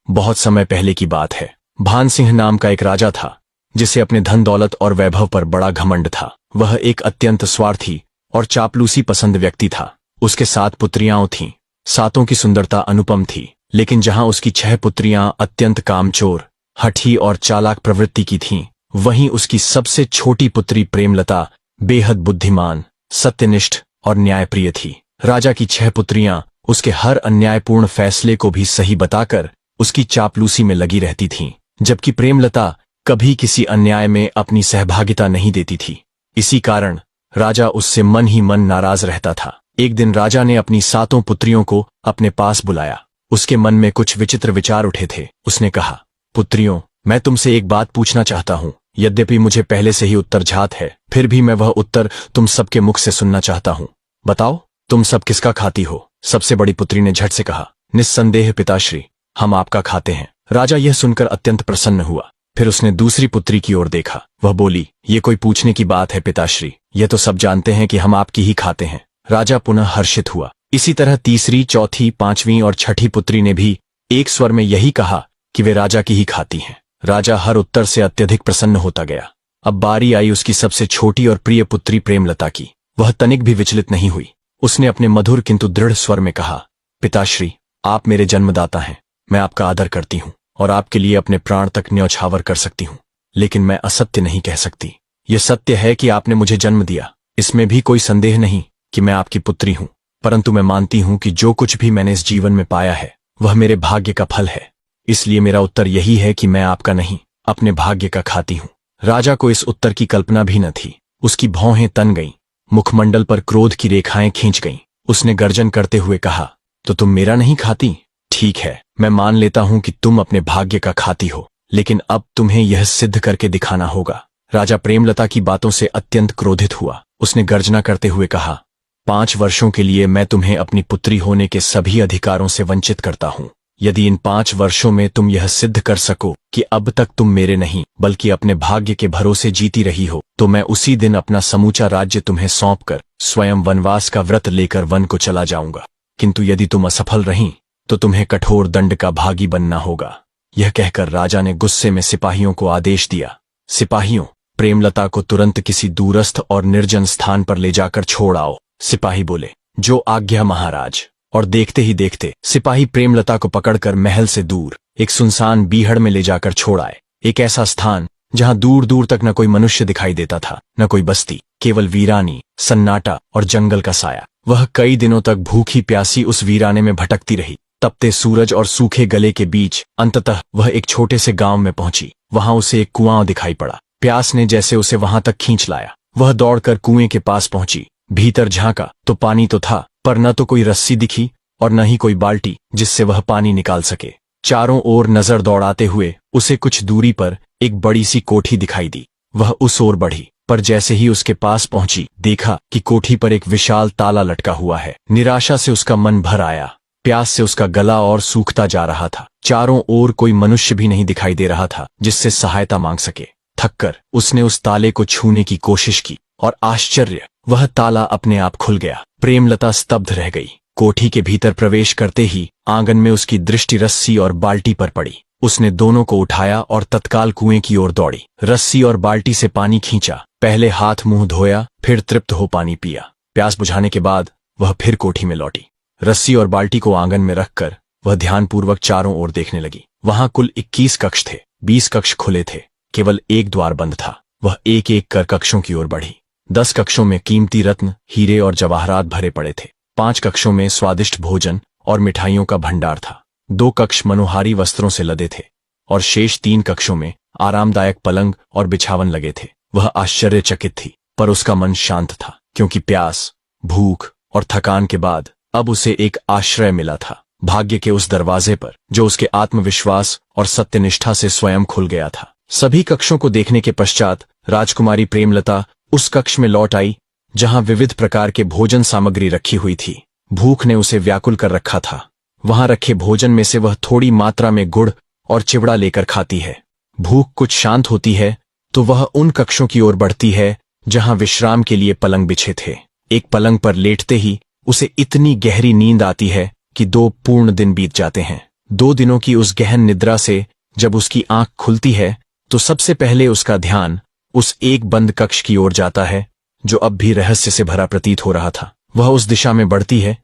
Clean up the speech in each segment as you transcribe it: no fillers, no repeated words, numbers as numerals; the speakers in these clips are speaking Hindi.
बहुत समय पहले की बात है। भान सिंह नाम का एक राजा था जिसे अपने धन दौलत और वैभव पर बड़ा घमंड था। वह एक अत्यंत स्वार्थी और चापलूसी पसंद व्यक्ति था। उसके 7 पुत्रियां थीं। 7 की सुंदरता अनुपम थी, लेकिन जहां उसकी 6 पुत्रियां अत्यंत कामचोर, हठी और चालाक प्रवृत्ति की थीं, वहीं उसकी सबसे छोटी पुत्री प्रेमलता बेहद बुद्धिमान, सत्यनिष्ठ और न्यायप्रिय थी। राजा की 6 पुत्रियां उसके हर अन्यायपूर्ण फैसले को भी सही बताकर उसकी चापलूसी में लगी रहती थीं, जबकि प्रेमलता कभी किसी अन्याय में अपनी सहभागिता नहीं देती थी। इसी कारण राजा उससे मन ही मन नाराज रहता था। एक दिन राजा ने अपनी 7 पुत्रियों को अपने पास बुलाया। उसके मन में कुछ विचित्र विचार उठे थे। उसने कहा, पुत्रियों, मैं तुमसे एक बात पूछना चाहता हूं। यद्यपि मुझे पहले से ही उत्तर ज्ञात है, फिर भी मैं वह उत्तर तुम सबके मुख से सुनना चाहता हूं। बताओ, तुम सब किसका खाती हो? सबसे बड़ी पुत्री ने झट से कहा, निस्संदेह पिताश्री, हम आपका खाते हैं। राजा यह सुनकर अत्यंत प्रसन्न हुआ। फिर उसने दूसरी पुत्री की ओर देखा। वह बोली, ये कोई पूछने की बात है पिताश्री, यह तो सब जानते हैं कि हम आपकी ही खाते हैं। राजा पुनः हर्षित हुआ। इसी तरह तीसरी, चौथी, 5वीं और 6ठी पुत्री ने भी एक स्वर में यही कहा कि वे राजा की ही खाती हैं। राजा हर उत्तर से अत्यधिक प्रसन्न होता गया। अब बारी आई उसकी सबसे छोटी और प्रिय पुत्री प्रेमलता की। वह तनिक भी विचलित नहीं हुई। उसने अपने मधुर किंतु दृढ़ स्वर में कहा, पिताश्री, आप मेरे जन्मदाता हैं। मैं आपका आदर करती हूं और आपके लिए अपने प्राण तक न्यौछावर कर सकती हूं, लेकिन मैं असत्य नहीं कह सकती। यह सत्य है कि आपने मुझे जन्म दिया, इसमें भी कोई संदेह नहीं कि मैं आपकी पुत्री हूं, परंतु मैं मानती हूं कि जो कुछ भी मैंने इस जीवन में पाया है वह मेरे भाग्य का फल है। इसलिए मेरा उत्तर यही है कि मैं आपका नहीं, अपने भाग्य का खाती हूं। राजा को इस उत्तर की कल्पना भी न थी। उसकी भौहें तन गईं, मुखमंडल पर क्रोध की रेखाएं खींच गईं। उसने गर्जन करते हुए कहा, तो तुम मेरा नहीं खाती? ठीक है, मैं मान लेता हूं कि तुम अपने भाग्य का खाती हो, लेकिन अब तुम्हें यह सिद्ध करके दिखाना होगा। राजा प्रेमलता की बातों से अत्यंत क्रोधित हुआ। उसने गर्जना करते हुए कहा, 5 वर्षों के लिए मैं तुम्हें अपनी पुत्री होने के सभी अधिकारों से वंचित करता हूं। यदि इन 5 वर्षों में तुम यह सिद्ध कर सको कि अब तक तुम मेरे नहीं बल्कि अपने भाग्य के भरोसे जीती रही हो, तो मैं उसी दिन अपना समूचा राज्य तुम्हें सौंपकर स्वयं वनवास का व्रत लेकर वन को चला जाऊंगा। किंतु यदि तुम असफल रहीं तो तुम्हें कठोर दंड का भागी बनना होगा। यह कहकर राजा ने गुस्से में सिपाहियों को आदेश दिया, सिपाहियों, प्रेमलता को तुरंत किसी दूरस्थ और निर्जन स्थान पर ले जाकर छोड़ आओ। सिपाही बोले, जो आज्ञा महाराज। और देखते ही देखते सिपाही प्रेमलता को पकड़कर महल से दूर एक सुनसान बीहड़ में ले जाकर छोड़ आए। एक ऐसा स्थान जहां दूर दूर तक न कोई मनुष्य दिखाई देता था, न कोई बस्ती, केवल वीरानी, सन्नाटा और जंगल का साया। वह कई दिनों तक भूखी प्यासी उस वीराने में भटकती रही। तपते सूरज और सूखे गले के बीच अंततः वह एक छोटे से गांव में पहुंची। वहां उसे एक कुआं दिखाई पड़ा। प्यास ने जैसे उसे वहां तक खींच लाया। वह दौड़कर कुएं के पास पहुंची। भीतर झांका तो पानी तो था, पर न तो कोई रस्सी दिखी और न ही कोई बाल्टी जिससे वह पानी निकाल सके। चारों ओर नजर दौड़ाते हुए उसे कुछ दूरी पर एक बड़ी सी कोठी दिखाई दी। वह उस ओर बढ़ी, पर जैसे ही उसके पास पहुंची, देखा कि कोठी पर एक विशाल ताला लटका हुआ है। निराशा से उसका मन भर आया। प्यास से उसका गला और सूखता जा रहा था। चारों ओर कोई मनुष्य भी नहीं दिखाई दे रहा था जिससे सहायता मांग सके। थककर उसने उस ताले को छूने की कोशिश की और आश्चर्य, वह ताला अपने आप खुल गया। प्रेमलता स्तब्ध रह गई। कोठी के भीतर प्रवेश करते ही आंगन में उसकी दृष्टि रस्सी और बाल्टी पर पड़ी। उसने दोनों को उठाया और तत्काल कुएं की ओर दौड़ी। रस्सी और बाल्टी से पानी खींचा। पहले हाथ मुंह धोया, फिर तृप्त हो पानी पिया। प्यास बुझाने के बाद वह फिर कोठी में लौटी। रस्सी और बाल्टी को आंगन में रखकर वह ध्यानपूर्वक चारों ओर देखने लगी। वहां कुल 21 कक्ष थे। 20 कक्ष खुले थे, केवल एक द्वार बंद था। वह एक एक कर कक्षों की ओर बढ़ी। 10 कक्षों में कीमती रत्न, हीरे और जवाहरात भरे पड़े थे। 5 कक्षों में स्वादिष्ट भोजन और मिठाइयों का भंडार था। 2 कक्ष मनोहारी वस्त्रों से लदे थे और शेष 3 कक्षों में आरामदायक पलंग और बिछावन लगे थे। वह आश्चर्यचकित थी, पर उसका मन शांत था, क्योंकि प्यास, भूख और थकान के बाद अब उसे एक आश्रय मिला था, भाग्य के उस दरवाजे पर जो उसके आत्मविश्वास और सत्यनिष्ठा से स्वयं खुल गया था। सभी कक्षों को देखने के पश्चात राजकुमारी प्रेमलता उस कक्ष में लौट आई जहां विविध प्रकार के भोजन सामग्री रखी हुई थी। भूख ने उसे व्याकुल कर रखा था। वहां रखे भोजन में से वह थोड़ी मात्रा में गुड़ और चिवड़ा लेकर खाती है। भूख कुछ शांत होती है तो वह उन कक्षों की ओर बढ़ती है जहां विश्राम के लिए पलंग बिछे थे। एक पलंग पर लेटते ही उसे इतनी गहरी नींद आती है कि 2 पूर्ण दिन बीत जाते हैं। 2 दिनों की उस गहन निद्रा से जब उसकी आंख खुलती है तो सबसे पहले उसका ध्यान उस एक बंद कक्ष की ओर जाता है जो अब भी रहस्य से भरा प्रतीत हो रहा था। वह उस दिशा में बढ़ती है,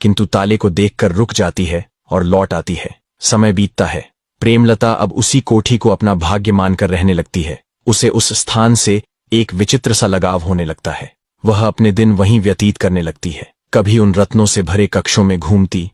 किंतु ताले को देखकर रुक जाती है और लौट आती है। समय बीतता है। प्रेमलता अब उसी कोठी को अपना भाग्य मानकर रहने लगती है। उसे उस स्थान से एक विचित्र सा लगाव होने लगता है। वह अपने दिन वहीं व्यतीत करने लगती है। कभी उन रत्नों से भरे कक्षों में घूमती,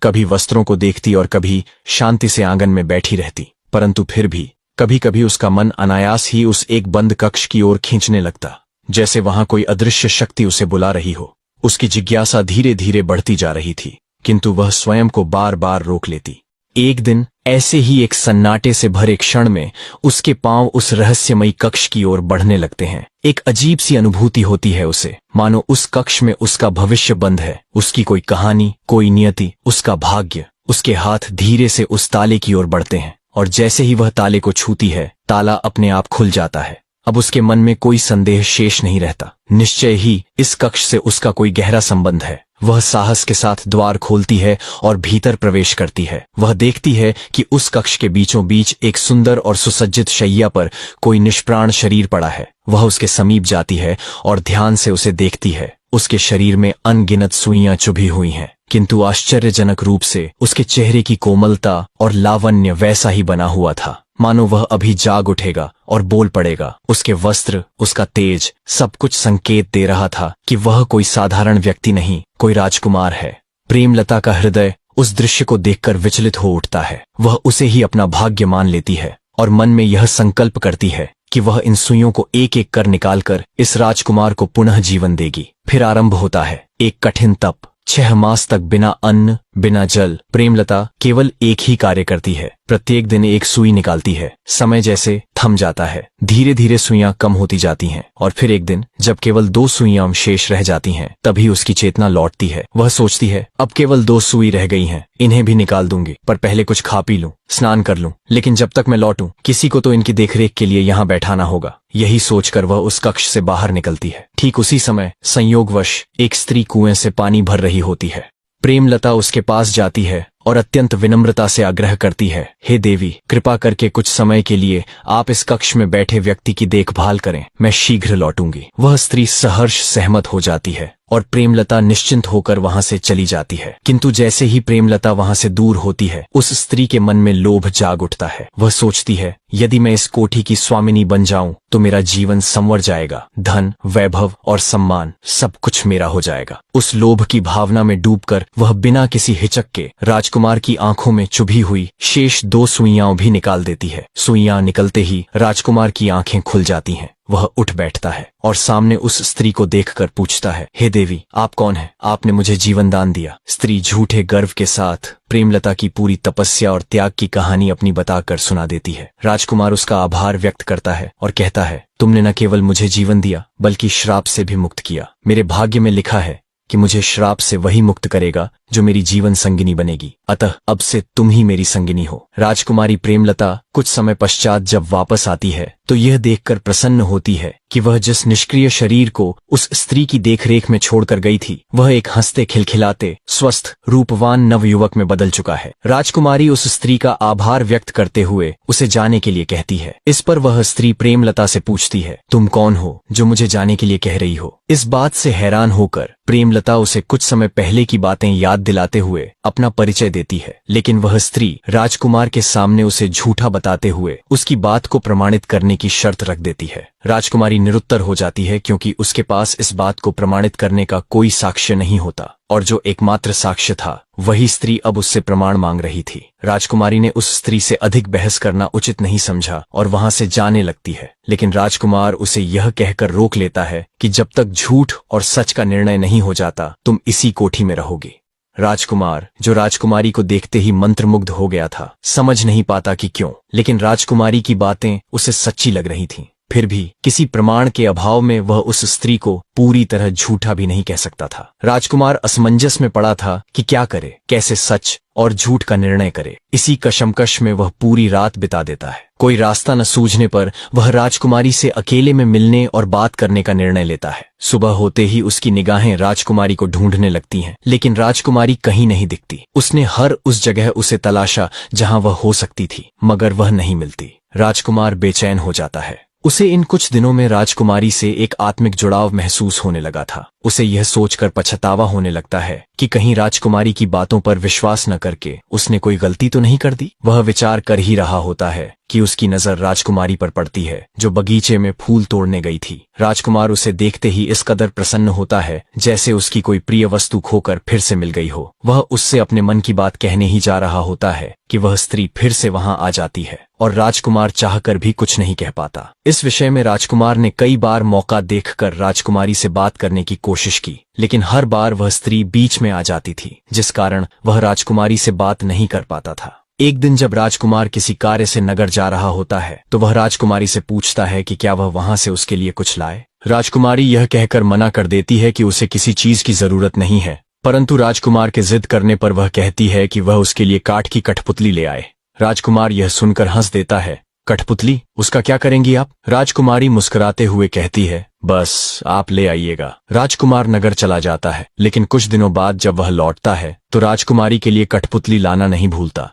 कभी वस्त्रों को देखती और कभी शांति से आंगन में बैठी रहती। परंतु फिर भी कभी कभी उसका मन अनायास ही उस एक बंद कक्ष की ओर खींचने लगता, जैसे वहां कोई अदृश्य शक्ति उसे बुला रही हो। उसकी जिज्ञासा धीरे धीरे बढ़ती जा रही थी, किंतु वह स्वयं को बार बार रोक लेती। एक दिन ऐसे ही एक सन्नाटे से भरे क्षण में उसके पांव उस रहस्यमयी कक्ष की ओर बढ़ने लगते हैं। एक अजीब सी अनुभूति होती है उसे, मानो उस कक्ष में उसका भविष्य बंद है, उसकी कोई कहानी, कोई नियति, उसका भाग्य। उसके हाथ धीरे से उस ताले की ओर बढ़ते हैं और जैसे ही वह ताले को छूती है, ताला अपने आप खुल जाता है। अब उसके मन में कोई संदेह शेष नहीं रहता। निश्चय ही इस कक्ष से उसका कोई गहरा संबंध है। वह साहस के साथ द्वार खोलती है और भीतर प्रवेश करती है। वह देखती है कि उस कक्ष के बीचों बीच एक सुंदर और सुसज्जित शैया पर कोई निष्प्राण शरीर पड़ा है। वह उसके समीप जाती है और ध्यान से उसे देखती है। उसके शरीर में अनगिनत सुइयां चुभी हुई हैं, किंतु आश्चर्यजनक रूप से उसके चेहरे की कोमलता और लावण्य वैसा ही बना हुआ था, मानो वह अभी जाग उठेगा और बोल पड़ेगा। उसके वस्त्र, उसका तेज, सब कुछ संकेत दे रहा था कि वह कोई साधारण व्यक्ति नहीं, कोई राजकुमार है। प्रेमलता का हृदय उस दृश्य को देखकर विचलित हो उठता है। वह उसे ही अपना भाग्य मान लेती है और मन में यह संकल्प करती है कि वह इन सुइयों को एक एक कर निकालकर इस राजकुमार को पुनः जीवन देगी। फिर आरंभ होता है एक कठिन तप। 6 मास तक बिना अन्न, बिना जल प्रेमलता केवल एक ही कार्य करती है। प्रत्येक दिन एक सुई निकालती है। समय जैसे थम जाता है। धीरे धीरे सुइयां कम होती जाती हैं और फिर एक दिन जब केवल 2 सुइयां शेष रह जाती हैं, तभी उसकी चेतना लौटती है। वह सोचती है, अब केवल 2 सुई रह गई हैं, इन्हें भी निकाल दूंगी, पर पहले कुछ खा पी लूं, स्नान कर लूं। लेकिन जब तक मैं लौटूं, किसी को तो इनकी देखरेख के लिए यहाँ बैठाना होगा। यही सोचकर वह उस कक्ष से बाहर निकलती है। ठीक उसी समय संयोगवश एक स्त्री कुएं से पानी भर रही होती है। प्रेमलता उसके पास जाती है और अत्यंत विनम्रता से आग्रह करती है, हे देवी, कृपा करके कुछ समय के लिए आप इस कक्ष में बैठे व्यक्ति की देखभाल करें, मैं शीघ्र लौटूंगी। वह स्त्री सहर्ष सहमत हो जाती है और प्रेमलता निश्चिंत होकर वहां से चली जाती है। किंतु जैसे ही प्रेमलता वहां से दूर होती है, उस स्त्री के मन में लोभ जाग उठता है। वह सोचती है, यदि मैं इस कोठी की स्वामिनी बन जाऊं तो मेरा जीवन संवर जाएगा, धन, वैभव और सम्मान सब कुछ मेरा हो जाएगा। उस लोभ की भावना में डूबकर वह बिना किसी हिचक के राजकुमार की आंखों में चुभी हुई शेष 2 सुइयां भी निकाल देती है। सुइयां निकलते ही राजकुमार की आंखें खुल जाती हैं। वह उठ बैठता है और सामने उस स्त्री को देखकर पूछता है, हे देवी, आप कौन हैं? आपने मुझे जीवन दान दिया। स्त्री झूठे गर्व के साथ प्रेमलता की पूरी तपस्या और त्याग की कहानी अपनी बताकर सुना देती है। राजकुमार उसका आभार व्यक्त करता है और कहता है, तुमने न केवल मुझे जीवन दिया बल्कि श्राप से भी मुक्त किया। मेरे भाग्य में लिखा है कि मुझे श्राप से वही मुक्त करेगा जो मेरी जीवन संगिनी बनेगी, अतः अब से तुम ही मेरी संगिनी हो। राजकुमारी प्रेमलता कुछ समय पश्चात जब वापस आती है तो यह देखकर प्रसन्न होती है कि वह जिस निष्क्रिय शरीर को उस स्त्री की देखरेख में छोड़कर गई थी, वह एक हंसते खिलखिलाते स्वस्थ रूपवान नवयुवक में बदल चुका है। राजकुमारी उस स्त्री का आभार व्यक्त करते हुए उसे जाने के लिए कहती है। इस पर वह स्त्री प्रेमलता से पूछती है, तुम कौन हो जो मुझे जाने के लिए कह रही हो? इस बात से हैरान होकर प्रेमलता उसे कुछ समय पहले की बातें याद दिलाते हुए अपना परिचय देती है, लेकिन वह स्त्री राजकुमार के सामने उसे झूठा बताते हुए उसकी बात को प्रमाणित करने की शर्त रख देती है। राजकुमारी निरुत्तर हो जाती है क्योंकि उसके पास इस बात को प्रमाणित करने का कोई साक्ष्य नहीं होता और जो एकमात्र साक्ष्य था वही स्त्री अब उससे प्रमाण मांग रही थी। राजकुमारी ने उस स्त्री से अधिक बहस करना उचित नहीं समझा और वहां से जाने लगती है, लेकिन राजकुमार उसे यह कहकर रोक लेता है कि जब तक झूठ और सच का निर्णय नहीं हो जाता तुम इसी कोठी में रहोगी। राजकुमार, जो राजकुमारी को देखते ही मंत्रमुग्ध हो गया था, समझ नहीं पाता कि क्यों, लेकिन राजकुमारी की बातें उसे सच्ची लग रही थीं। फिर भी किसी प्रमाण के अभाव में वह उस स्त्री को पूरी तरह झूठा भी नहीं कह सकता था। राजकुमार असमंजस में पड़ा था कि क्या करे, कैसे सच और झूठ का निर्णय करे। इसी कशमकश में वह पूरी रात बिता देता है। कोई रास्ता न सूझने पर वह राजकुमारी से अकेले में मिलने और बात करने का निर्णय लेता है। सुबह होते ही उसकी निगाहें राजकुमारी को ढूंढने लगती हैं, लेकिन राजकुमारी कहीं नहीं दिखती। उसने हर उस जगह उसे तलाशा जहां वह हो सकती थी, मगर वह नहीं मिलती। राजकुमार बेचैन हो जाता है। उसे इन कुछ दिनों में राजकुमारी से एक आत्मिक जुड़ाव महसूस होने लगा था। उसे यह सोचकर पछतावा होने लगता है कि कहीं राजकुमारी की बातों पर विश्वास न करके उसने कोई गलती तो नहीं कर दी। वह विचार कर ही रहा होता है कि उसकी नजर राजकुमारी पर पड़ती है, जो बगीचे में फूल तोड़ने गई थी। राजकुमार उसे देखते ही इस कदर प्रसन्न होता है जैसे उसकी कोई प्रिय वस्तु खोकर फिर से मिल गई हो। वह उससे अपने मन की बात कहने ही जा रहा होता है कि वह स्त्री फिर से वहां आ जाती है और राजकुमार चाहकर भी कुछ नहीं कह पाता। इस विषय में राजकुमार ने कई बार मौका देखकर राजकुमारी से बात करने की कोशिश की, लेकिन हर बार वह स्त्री बीच में आ जाती थी, जिस कारण वह राजकुमारी से बात नहीं कर पाता था। एक दिन जब राजकुमार किसी कार्य से नगर जा रहा होता है तो वह राजकुमारी से पूछता है कि क्या वह वहां से उसके लिए कुछ लाए। राजकुमारी यह कहकर मना कर देती है कि उसे किसी चीज की जरूरत नहीं है, परंतु राजकुमार के जिद करने पर वह कहती है कि वह उसके लिए काठ की कठपुतली ले आए। राजकुमार यह सुनकर हंस देता है। कठपुतली, उसका क्या करेंगी आप? राजकुमारी मुस्कुराते हुए कहती है, बस आप ले आइएगा। राजकुमार नगर चला जाता है, लेकिन कुछ दिनों बाद जब वह लौटता है तो राजकुमारी के लिए कठपुतली लाना नहीं भूलता।